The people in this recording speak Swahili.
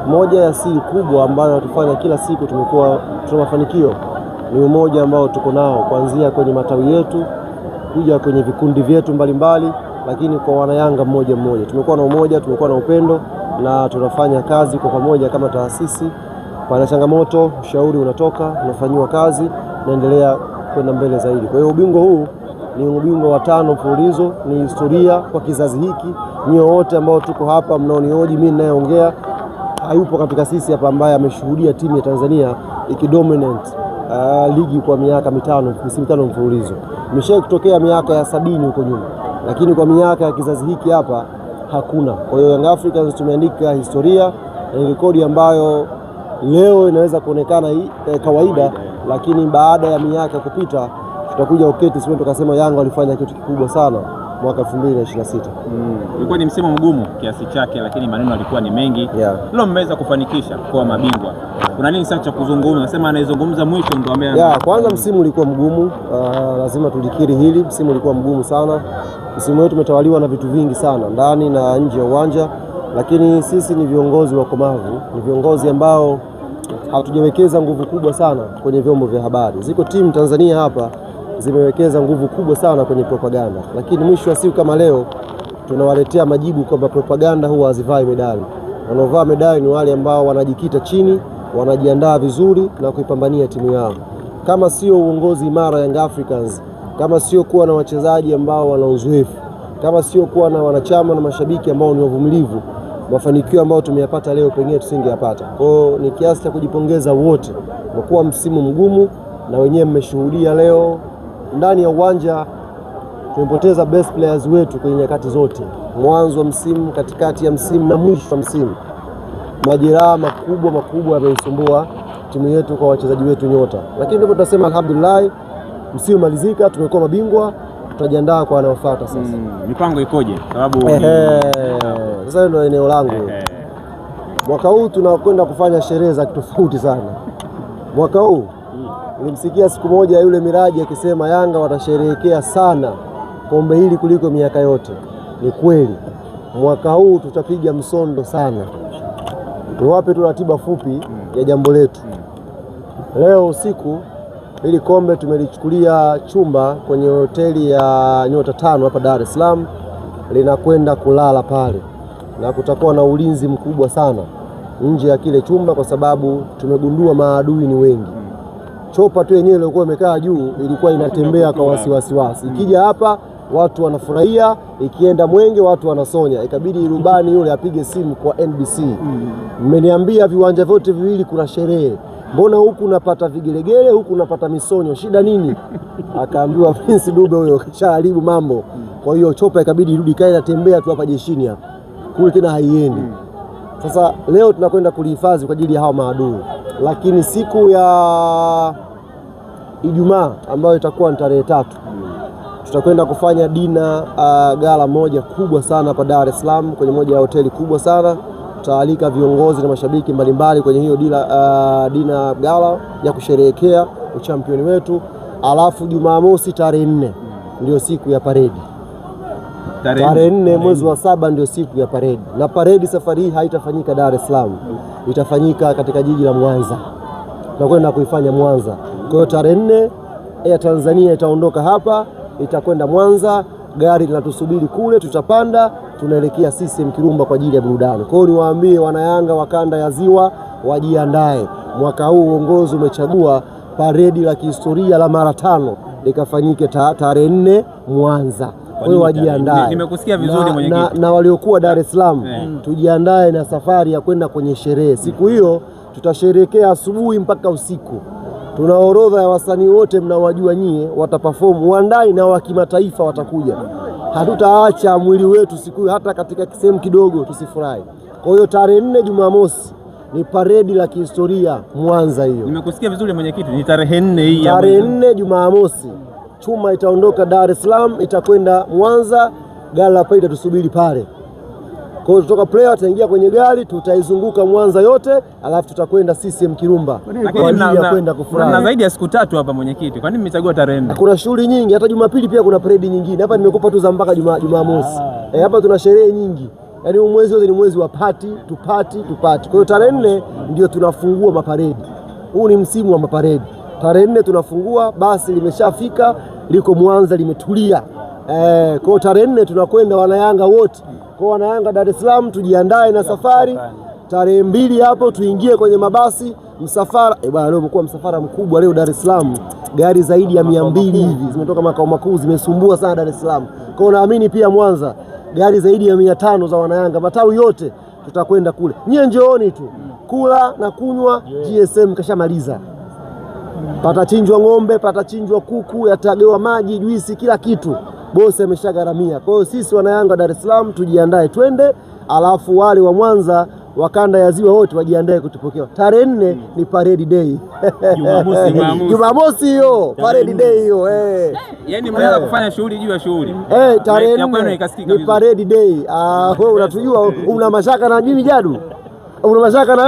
Moja ya siri kubwa ambayo natufanya kila siku tumekuwa tuna mafanikio ni umoja ambao tuko nao, kuanzia kwenye matawi yetu kuja kwenye vikundi vyetu mbalimbali, lakini kwa wanayanga mmoja mmoja tumekuwa na umoja, tumekuwa na upendo na tunafanya kazi kwa pamoja kama taasisi. Pana changamoto, ushauri unatoka, unafanyiwa kazi, naendelea kwenda mbele zaidi. Kwa hiyo ubingwa huu ni ubingwa wa 5 mfululizo, ni historia kwa kizazi hiki. Nyie wote ambao tuko hapa mnaonioji mimi ninayeongea, hayupo katika sisi hapa ambaye ameshuhudia timu ya Tanzania ikidominate ligi kwa miaka misimu 5 mfululizo. Imeshawahi kutokea miaka ya 70 huko nyuma, lakini kwa miaka ya kizazi hiki hapa hakuna. Kwa hiyo Young Africans tumeandika historia, na rekodi ambayo leo inaweza kuonekana kawaida, lakini baada ya miaka kupita tutakuja uketi sisi tukasema Yanga walifanya kitu kikubwa sana mwaka 2026. Ilikuwa ni msimu mgumu kiasi chake, lakini maneno yalikuwa ni mengi. Leo mmeweza kufanikisha kwa mabingwa. Kuna nini sasa cha kuzungumza? Nasema anayezungumza mwisho ndio ambaye kwanza msimu ulikuwa mgumu, lazima tulikiri hili. Msimu ulikuwa mgumu sana. Msimu wetu umetawaliwa na vitu vingi sana ndani na nje ya uwanja, lakini sisi ni viongozi wakomavu, ni viongozi ambao hatujawekeza nguvu kubwa sana kwenye vyombo vya habari. Ziko timu Tanzania hapa zimewekeza nguvu kubwa sana kwenye propaganda, lakini mwisho wa siku kama leo tunawaletea majibu kwamba propaganda huwa hazivai medali. Wanaovaa medali ni wale ambao wanajikita chini, wanajiandaa vizuri na kuipambania timu yao. Kama sio uongozi imara Young Africans, kama sio kuwa na wachezaji ambao wana uzoefu, kama sio kuwa na wanachama na mashabiki ambao ni wavumilivu, mafanikio ambayo tumeyapata leo pengine tusingeyapata. Kwa hiyo ni kiasi cha kujipongeza wote. Umekuwa msimu mgumu na wenyewe mmeshuhudia leo ndani ya uwanja tumepoteza best players wetu kwenye nyakati zote, mwanzo wa msimu, katikati ya msimu na mwisho wa msimu. Majeraha makubwa yameisumbua timu yetu kwa wachezaji wetu nyota, lakini ndipo tutasema alhamdulillah, msimu malizika, tumekuwa mabingwa, tutajiandaa kwa wanaofuata sasa. Mipango ikoje? Sababu sasa ndio eneo langu. Mwaka huu tunakwenda kufanya sherehe za tofauti sana. Mwaka huu nilimsikia siku moja yule Miraji akisema Yanga watasherehekea sana kombe hili kuliko miaka yote. Ni kweli. Mwaka huu tutapiga msondo sana. Niwape tu ratiba fupi ya jambo letu. Leo usiku hili kombe tumelichukulia chumba kwenye hoteli ya nyota 5 hapa Dar es Salaam, linakwenda kulala pale, na kutakuwa na ulinzi mkubwa sana nje ya kile chumba kwa sababu tumegundua maadui ni wengi. Chopa tu yenyewe ilikuwa imekaa juu ilikuwa inatembea kwa wasiwasi. Ikija hapa watu wanafurahia, ikienda Mwenge watu wanasonya. Ikabidi rubani yule apige simu kwa NBC. Mmeniambia viwanja vyote viwili kuna sherehe, mbona huku unapata vigelegele huku unapata misonyo, shida nini? Akaambiwa Prince Dube huyo kashaharibu mambo. Kwa hiyo chopa ikabidi irudi kae inatembea tu hapa jeshini hapa, kule tena haiendi. Sasa leo tunakwenda kulihifadhi kwa ajili ya hao maadui, lakini siku ya Ijumaa ambayo itakuwa ni tarehe 3 tutakwenda kufanya dina gala moja kubwa sana hapa Dar es Salaam kwenye moja ya hoteli kubwa sana. Tutaalika viongozi na mashabiki mbalimbali kwenye hiyo dina gala ya kusherehekea uchampioni wetu. Alafu Jumamosi tarehe 4 ndio siku ya paredi. Tarehe 4 mwezi wa 7 ndio siku ya paredi, na paredi safari hii haitafanyika Dar es Salaam, itafanyika katika jiji la Mwanza. Tunakwenda kuifanya Mwanza. Kwa hiyo tarehe 4 Air Tanzania itaondoka hapa, itakwenda Mwanza, gari linatusubiri kule, tutapanda, tunaelekea CCM Kirumba kwa ajili ya burudani. Kwa hiyo niwaambie wanayanga wa kanda ya Ziwa wajiandae. Mwaka huu uongozi umechagua paredi la kihistoria la mara 5 likafanyike tarehe 4 Mwanza. Kwa hiyo wajiandae. Nimekusikia vizuri mwenyekiti. Na waliokuwa Dar es Salaam tujiandae na safari ya kwenda kwenye sherehe. Siku hiyo tutasherehekea asubuhi mpaka usiku. Tuna orodha ya wasanii wote mnawajua nyie, wataperform wandai na wa kimataifa watakuja. Hatutaacha mwili wetu siku hiyo hata katika sehemu kidogo tusifurahi. Kwa hiyo tarehe 4 Jumamosi ni paredi la kihistoria Mwanza hiyo. Nimekusikia vizuri mwenyekiti, ni tarehe 4 hii ya tarehe 4 Jumamosi. Chuma itaondoka Dar es Salaam itakwenda Mwanza, gari la paita tusubiri pale. Kwa hiyo tutoka player ataingia kwenye gari, tutaizunguka Mwanza yote, alafu tutakwenda CCM Kirumba kwa ajili ya kwenda kufurahi. Na zaidi ya siku 3 hapa mwenyekiti. Kwa nini mmechagua tarehe 4? Kuna shughuli nyingi, hata Jumapili pia kuna parade nyingine. Hapa nimekupa tu za mpaka Jumamosi. Hapa tuna sherehe nyingi. Yaani mwezi wote ni mwezi wa pati tupati. Kwa hiyo tarehe 4 ndio tunafungua maparedi. Huu ni msimu wa maparedi. Tarehe 4 tunafungua, basi limeshafika, liko Mwanza limetulia. Kwa hiyo tarehe 4 tunakwenda wanayanga wote. Kwa wanayanga Dar es Salaam tujiandae na safari. Tarehe 2 hapo tuingie kwenye mabasi msafara. Bwana, leo umekuwa msafara mkubwa leo Dar es Salaam. Gari zaidi ya 200 hivi zimetoka makao makuu, zimesumbua sana Dar es Salaam. Kwa hiyo naamini pia Mwanza gari zaidi ya 500 za wanayanga, matawi yote tutakwenda kule. Nyie njooni tu kula na kunywa, GSM kashamaliza. Patachinjwa ng'ombe, patachinjwa kuku, yatagewa maji, juisi, kila kitu bosi ameshagharamia. Kwa hiyo sisi wanayanga Dar es Salaam tujiandae twende, alafu wale wa Mwanza wa kanda ya ziwa wote wajiandae kutupokea. Tarehe 4 ni parade day. Jumamosi hiyo parade day hiyo. Yaani mnaanza kufanya shughuli juu ya shughuli. Tarehe 4 ni parade day. Wewe unatujua, una mashaka na mimi Jadu? Una mashaka na